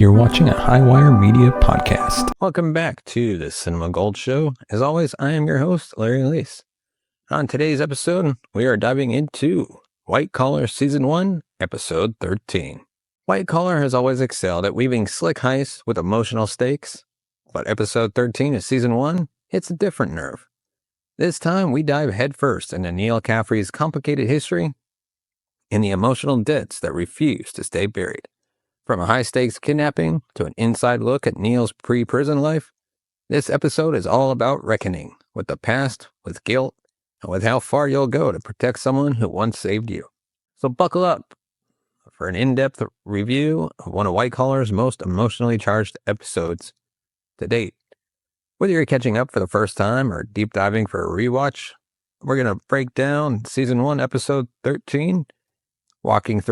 You're watching a Highwire Media podcast. Welcome back to the Cinema Gold Show. As always, I am your host, Larry Leese. On today's episode, we are diving into White Collar Season 1, Episode 13. White Collar has always excelled at weaving slick heists with emotional stakes, but Episode 13 of Season 1 hits a different nerve. This time, we dive headfirst into Neal Caffrey's complicated history and the emotional debts that refuse to stay buried. From a high-stakes kidnapping to an inside look at Neal's pre-prison life, this episode is all about reckoning with the past, with guilt, and with how far you'll go to protect someone who once saved you. So buckle up for an in-depth review of one of White Collar's most emotionally charged episodes to date. Whether you're catching up for the first time or deep diving for a rewatch, we're going to break down Season 1, Episode 13, walking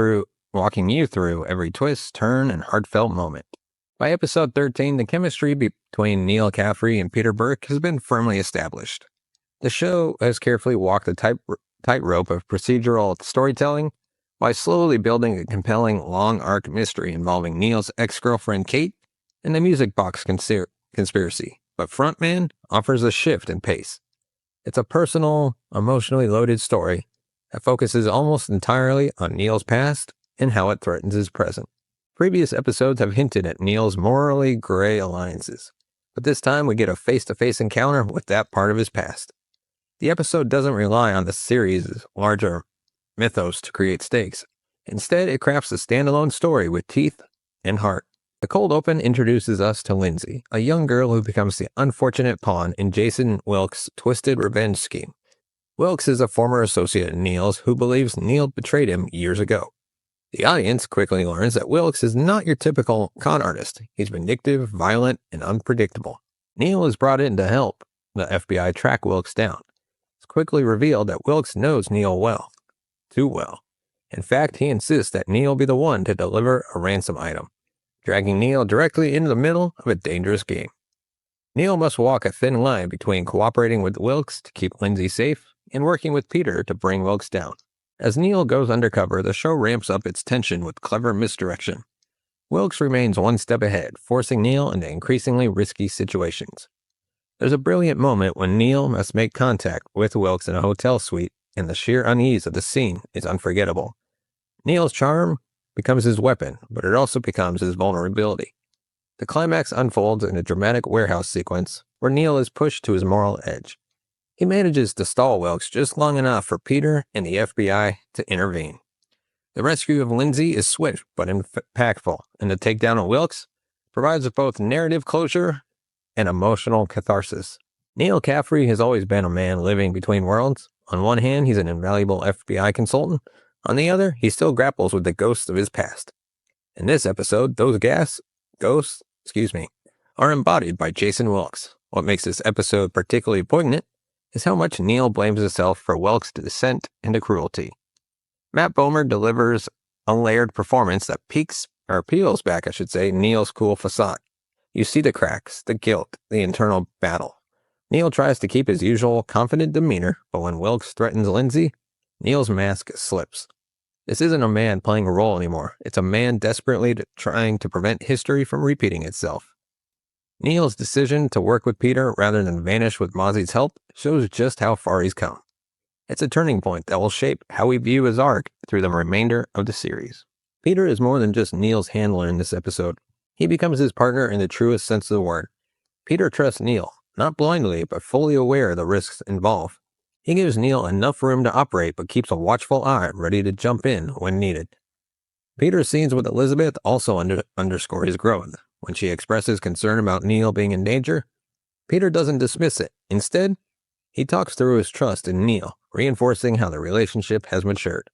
you through every twist, turn, and heartfelt moment. By Episode 13, the chemistry between Neal Caffrey and Peter Burke has been firmly established. The show has carefully walked the tightrope of procedural storytelling by slowly building a compelling long-arc mystery involving Neal's ex-girlfriend Kate and the music box conspiracy. But Frontman offers a shift in pace. It's a personal, emotionally loaded story that focuses almost entirely on Neal's past and how it threatens his present. Previous episodes have hinted at Neal's morally gray alliances, but this time we get a face-to-face encounter with that part of his past. The episode doesn't rely on the series' larger mythos to create stakes. Instead, it crafts a standalone story with teeth and heart. The cold open introduces us to Lindsay, a young girl who becomes the unfortunate pawn in Jason Wilkes' twisted revenge scheme. Wilkes is a former associate of Neal's who believes Neal betrayed him years ago. The audience quickly learns that Wilkes is not your typical con artist. He's vindictive, violent, and unpredictable. Neal is brought in to help the FBI track Wilkes down. It's quickly revealed that Wilkes knows Neal well. Too well. In fact, he insists that Neal be the one to deliver a ransom item, dragging Neal directly into the middle of a dangerous game. Neal must walk a thin line between cooperating with Wilkes to keep Lindsay safe and working with Peter to bring Wilkes down. As Neal goes undercover, the show ramps up its tension with clever misdirection. Wilkes remains one step ahead, forcing Neal into increasingly risky situations. There's a brilliant moment when Neal must make contact with Wilkes in a hotel suite, and the sheer unease of the scene is unforgettable. Neal's charm becomes his weapon, but it also becomes his vulnerability. The climax unfolds in a dramatic warehouse sequence where Neal is pushed to his moral edge. He manages to stall Wilkes just long enough for Peter and the FBI to intervene. The rescue of Lindsay is swift but impactful, and the takedown of Wilkes provides both narrative closure and emotional catharsis. Neal Caffrey has always been a man living between worlds. On one hand, he's an invaluable FBI consultant. On the other, he still grapples with the ghosts of his past. In this episode, those ghosts are embodied by Jason Wilkes. What makes this episode particularly poignant is how much Neal blames himself for Wilkes' descent into cruelty. Matt Bomer delivers a layered performance that peels back, Neal's cool facade. You see the cracks, the guilt, the internal battle. Neal tries to keep his usual confident demeanor, but when Wilkes threatens Lindsay, Neal's mask slips. This isn't a man playing a role anymore. It's a man desperately trying to prevent history from repeating itself. Neal's decision to work with Peter rather than vanish with Mozzie's help shows just how far he's come. It's a turning point that will shape how we view his arc through the remainder of the series. Peter is more than just Neal's handler in this episode. He becomes his partner in the truest sense of the word. Peter trusts Neal, not blindly, but fully aware of the risks involved. He gives Neal enough room to operate, but keeps a watchful eye ready to jump in when needed. Peter's scenes with Elizabeth also underscore his growth. When she expresses concern about Neal being in danger, Peter doesn't dismiss it. Instead, he talks through his trust in Neal, reinforcing how the relationship has matured.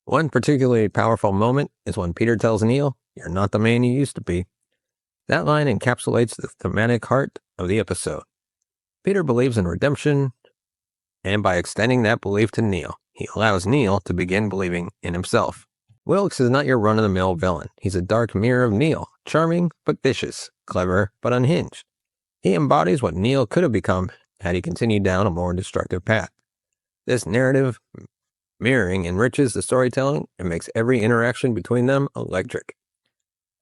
One particularly powerful moment is when Peter tells Neal, "You're not the man you used to be." That line encapsulates the thematic heart of the episode. Peter believes in redemption, and by extending that belief to Neal, he allows Neal to begin believing in himself. Wilkes is not your run-of-the-mill villain. He's a dark mirror of Neal, charming but vicious, clever but unhinged. He embodies what Neal could have become had he continued down a more destructive path. This narrative mirroring enriches the storytelling and makes every interaction between them electric.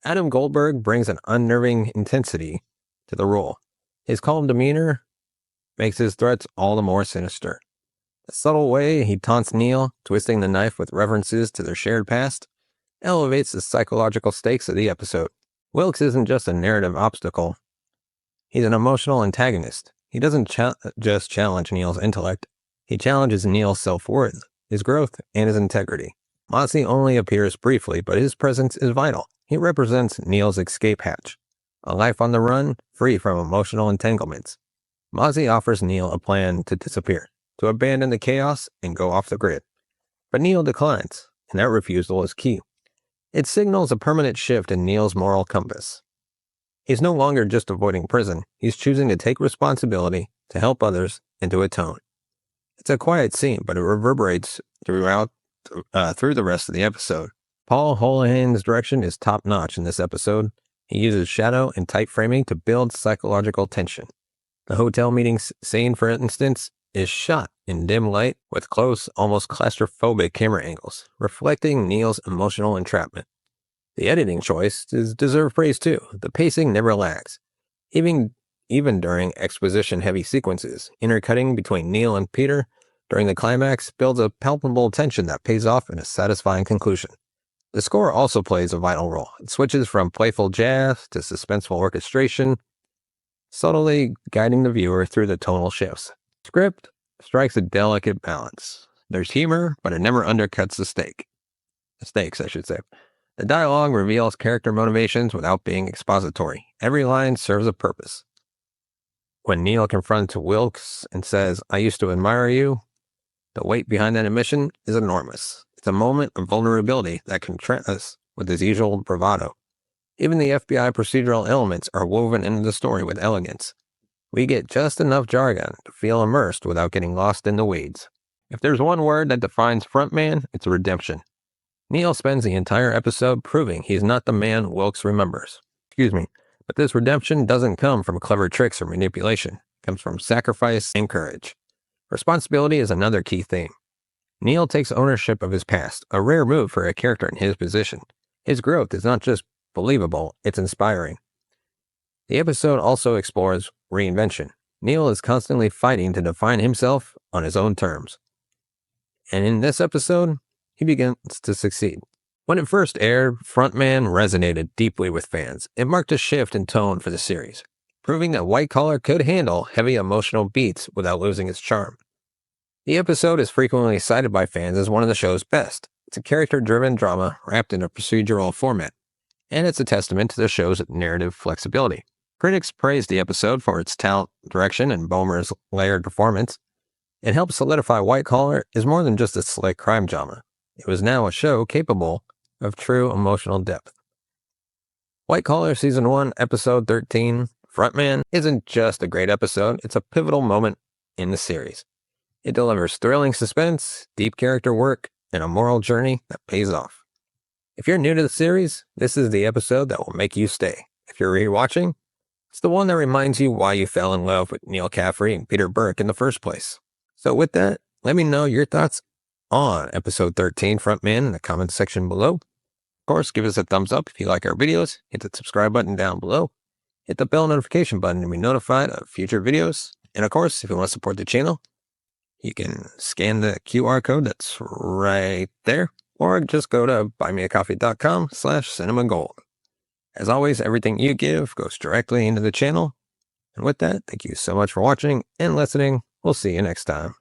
Adam Goldberg brings an unnerving intensity to the role. His calm demeanor makes his threats all the more sinister. The subtle way he taunts Neal, twisting the knife with references to their shared past, elevates the psychological stakes of the episode. Wilkes isn't just a narrative obstacle. He's an emotional antagonist. He doesn't just challenge Neal's intellect. He challenges Neal's self-worth, his growth, and his integrity. Mozzie only appears briefly, but his presence is vital. He represents Neal's escape hatch, a life on the run, free from emotional entanglements. Mozzie offers Neal a plan to disappear, to abandon the chaos and go off the grid. But Neal declines, and that refusal is key. It signals a permanent shift in Neal's moral compass. He's no longer just avoiding prison. He's choosing to take responsibility, to help others, and to atone. It's a quiet scene, but it reverberates through the rest of the episode. Paul Holohan's direction is top-notch in this episode. He uses shadow and tight framing to build psychological tension. The hotel meeting scene, for instance, is shot in dim light with close, almost claustrophobic camera angles, reflecting Neal's emotional entrapment. The editing choices deserve praise too. The pacing never lags. Even during exposition-heavy sequences, intercutting between Neal and Peter during the climax builds a palpable tension that pays off in a satisfying conclusion. The score also plays a vital role. It switches from playful jazz to suspenseful orchestration, subtly guiding the viewer through the tonal shifts. Script strikes a delicate balance. There's humor, but it never undercuts the stakes, I should say. The dialogue reveals character motivations without being expository. Every line serves a purpose. When Neal confronts Wilkes and says, "I used to admire you," the weight behind that admission is enormous. It's a moment of vulnerability that contrasts with his usual bravado. Even the FBI procedural elements are woven into the story with elegance. We get just enough jargon to feel immersed without getting lost in the weeds. If there's one word that defines Frontman, it's redemption. Neal spends the entire episode proving he's not the man Wilkes remembers. But this redemption doesn't come from clever tricks or manipulation. It comes from sacrifice and courage. Responsibility is another key theme. Neal takes ownership of his past, a rare move for a character in his position. His growth is not just believable, it's inspiring. The episode also explores reinvention. Neal is constantly fighting to define himself on his own terms. And in this episode, he begins to succeed. When it first aired, Frontman resonated deeply with fans. It marked a shift in tone for the series, proving that White Collar could handle heavy emotional beats without losing its charm. The episode is frequently cited by fans as one of the show's best. It's a character-driven drama wrapped in a procedural format, and it's a testament to the show's narrative flexibility. Critics praised the episode for its talent, direction, and Bomer's layered performance. It helped solidify White Collar is more than just a slick crime drama. It was now a show capable of true emotional depth. White Collar Season 1, Episode 13, Frontman, isn't just a great episode, it's a pivotal moment in the series. It delivers thrilling suspense, deep character work, and a moral journey that pays off. If you're new to the series, this is the episode that will make you stay. If you're rewatching, it's the one that reminds you why you fell in love with Neal Caffrey and Peter Burke in the first place. So with that, let me know your thoughts on Episode 13, Frontman, in the comments section below. Of course, give us a thumbs up if you like our videos. Hit the subscribe button down below. Hit the bell notification button to be notified of future videos. And of course, if you want to support the channel, you can scan the QR code that's right there, or just go to buymeacoffee.com/cinemagold. As always, everything you give goes directly into the channel. And with that, thank you so much for watching and listening. We'll see you next time.